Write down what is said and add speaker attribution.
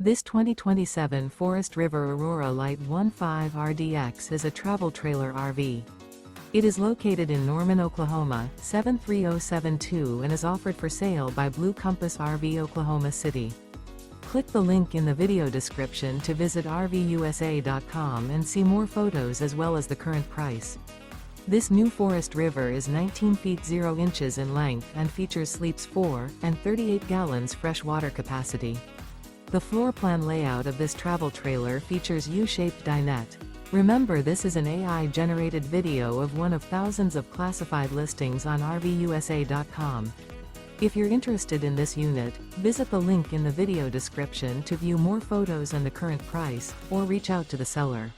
Speaker 1: This 2027 Forest River Aurora Light 15 RDX is a travel trailer RV. It is located in Norman, Oklahoma, 73072 and is offered for sale by Blue Compass RV Oklahoma City. Click the link in the video description to visit RVUSA.com and see more photos as well as the current price. This new Forest River is 19 feet 0 inches in length and features sleeps 4 and 38 gallons fresh water capacity. The floor plan layout of this travel trailer features U-Shaped Dinette. Remember, this is an AI-generated video of one of thousands of classified listings on RVUSA.com. If you're interested in this unit, visit the link in the video description to view more photos and the current price, or reach out to the seller.